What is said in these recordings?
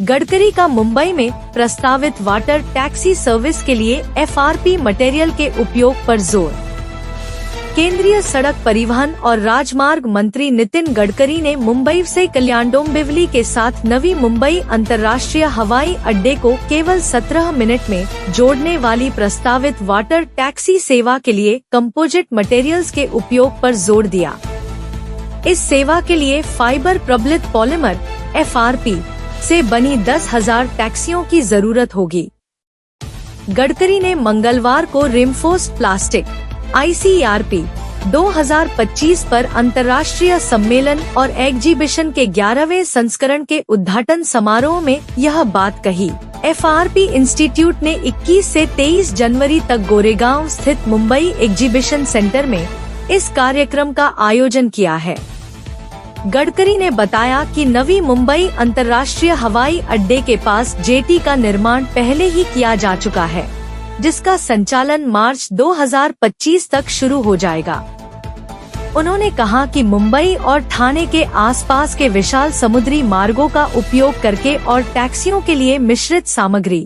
गडकरी का मुंबई में प्रस्तावित वाटर टैक्सी सर्विस के लिए FRP मटेरियल के उपयोग पर जोर। केंद्रीय सड़क परिवहन और राजमार्ग मंत्री नितिन गडकरी ने मुंबई से कल्याण डोंबिवली के साथ नवी मुंबई अंतर्राष्ट्रीय हवाई अड्डे को केवल 17 मिनट में जोड़ने वाली प्रस्तावित वाटर टैक्सी सेवा के लिए कंपोजिट मटेरियल्स के उपयोग पर जोर दिया। इस सेवा के लिए फाइबर प्रबलित पॉलीमर FRP से बनी 10,000 टैक्सियों की जरूरत होगी। गडकरी ने मंगलवार को रिमफोर्स्ड प्लास्टिक ICRP 2025 पर अंतर्राष्ट्रीय सम्मेलन और एग्जीबिशन के 11वें संस्करण के उद्घाटन समारोह में यह बात कही। FRP इंस्टीट्यूट ने 21 से 23 जनवरी तक गोरेगांव स्थित मुंबई एग्जीबिशन सेंटर में इस कार्यक्रम का आयोजन किया है। गडकरी ने बताया कि नवी मुंबई अंतर्राष्ट्रीय हवाई अड्डे के पास जेटी का निर्माण पहले ही किया जा चुका है, जिसका संचालन मार्च 2025 तक शुरू हो जाएगा। उन्होंने कहा कि मुंबई और ठाणे के आसपास के विशाल समुद्री मार्गों का उपयोग करके और टैक्सियों के लिए मिश्रित सामग्री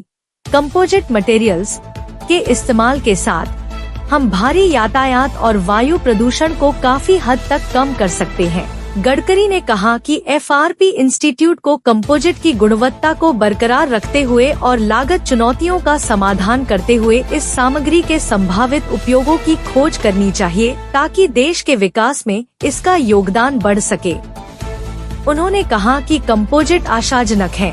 कंपोजिट मटेरियल्स के इस्तेमाल के साथ हम भारी यातायात और वायु प्रदूषण को काफी हद तक कम कर सकते हैं। गडकरी ने कहा कि FRP इंस्टीट्यूट को कंपोजिट की गुणवत्ता को बरकरार रखते हुए और लागत चुनौतियों का समाधान करते हुए इस सामग्री के संभावित उपयोगों की खोज करनी चाहिए ताकि देश के विकास में इसका योगदान बढ़ सके। उन्होंने कहा कि कंपोजिट आशाजनक है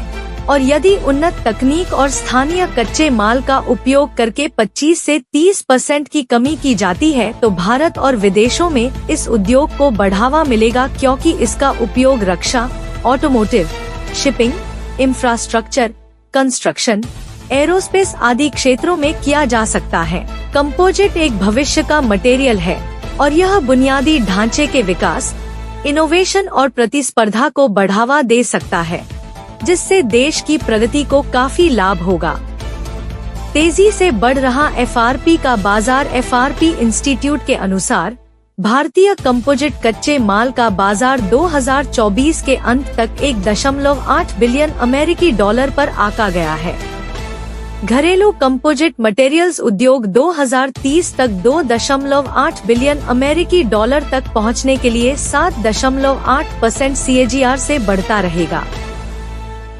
और यदि उन्नत तकनीक और स्थानीय कच्चे माल का उपयोग करके 25 से 30% की कमी की जाती है तो भारत और विदेशों में इस उद्योग को बढ़ावा मिलेगा, क्योंकि इसका उपयोग रक्षा, automotive, shipping, infrastructure, construction, aerospace आदि क्षेत्रों में किया जा सकता है। कंपोजिट एक भविष्य का मटेरियल है और यह बुनियादी ढांचे के विकास, इनोवेशन और प्रतिस्पर्धा को बढ़ावा दे सकता है, जिससे देश की प्रगति को काफी लाभ होगा। तेजी से बढ़ रहा FRP का बाजार। FRP इंस्टीट्यूट के अनुसार भारतीय कंपोजिट कच्चे माल का बाजार 2024 के अंत तक 1.8 बिलियन अमेरिकी डॉलर पर आका गया है। घरेलू कंपोजिट मटेरियल्स उद्योग 2030 तक 2.8 बिलियन अमेरिकी डॉलर तक पहुंचने के लिए 7.8% CAGR से बढ़ता रहेगा।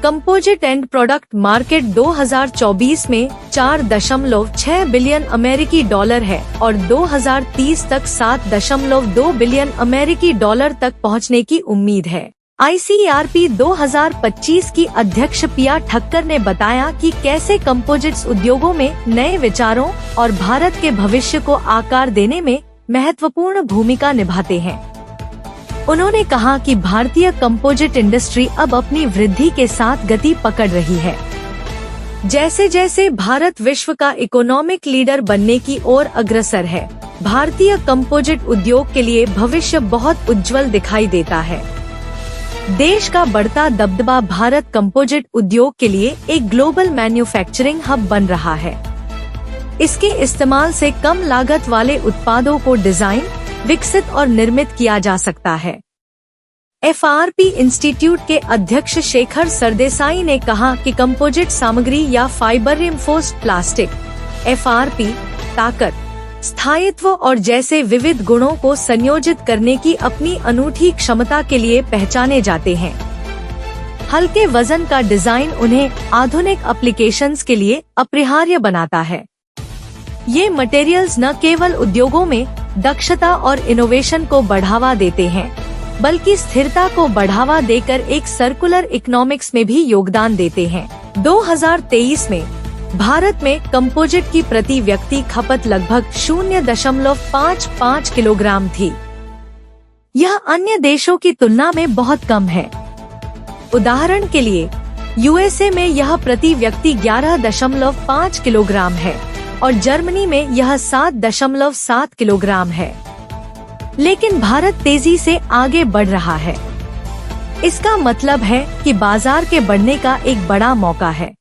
कंपोजिट एंड प्रोडक्ट मार्केट 2024 में 4.6 बिलियन अमेरिकी डॉलर है और 2030 तक 7.2 बिलियन अमेरिकी डॉलर तक पहुंचने की उम्मीद है। ICRP 2025 की अध्यक्ष पिया ठक्कर ने बताया कि कैसे कंपोजिट्स उद्योगों में नए विचारों और भारत के भविष्य को आकार देने में महत्वपूर्ण भूमिका निभाते हैं। उन्होंने कहा कि भारतीय कंपोजिट इंडस्ट्री अब अपनी वृद्धि के साथ गति पकड़ रही है। जैसे जैसे भारत विश्व का इकोनॉमिक लीडर बनने की ओर अग्रसर है, भारतीय कंपोजिट उद्योग के लिए भविष्य बहुत उज्जवल दिखाई देता है। देश का बढ़ता दबदबा भारत कंपोजिट उद्योग के लिए एक ग्लोबल मैन्युफैक्चरिंग हब बन रहा है। इसके इस्तेमाल से कम लागत वाले उत्पादों को डिजाइन, विकसित और निर्मित किया जा सकता है। FRP इंस्टीट्यूट के अध्यक्ष शेखर सरदेसाई ने कहा कि कंपोजिट सामग्री या फाइबर रिइंफोर्स्ड प्लास्टिक FRP ताकत, स्थायित्व और जैसे विविध गुणों को संयोजित करने की अपनी अनूठी क्षमता के लिए पहचाने जाते हैं। हल्के वजन का डिजाइन उन्हें आधुनिक एप्लीकेशंस के लिए अपरिहार्य बनाता है। ये मटेरियल्स न केवल उद्योगों में दक्षता और इनोवेशन को बढ़ावा देते हैं, बल्कि स्थिरता को बढ़ावा देकर एक सर्कुलर इकोनॉमिक्स में भी योगदान देते हैं। 2023 में भारत में कंपोजिट की प्रति व्यक्ति खपत लगभग 0.55 किलोग्राम थी। यह अन्य देशों की तुलना में बहुत कम है। उदाहरण के लिए USA में यह प्रति व्यक्ति 11.5 किलोग्राम है और जर्मनी में यह 7.7 किलोग्राम है। लेकिन भारत तेजी से आगे बढ़ रहा है। इसका मतलब है कि बाजार के बढ़ने का एक बड़ा मौका है।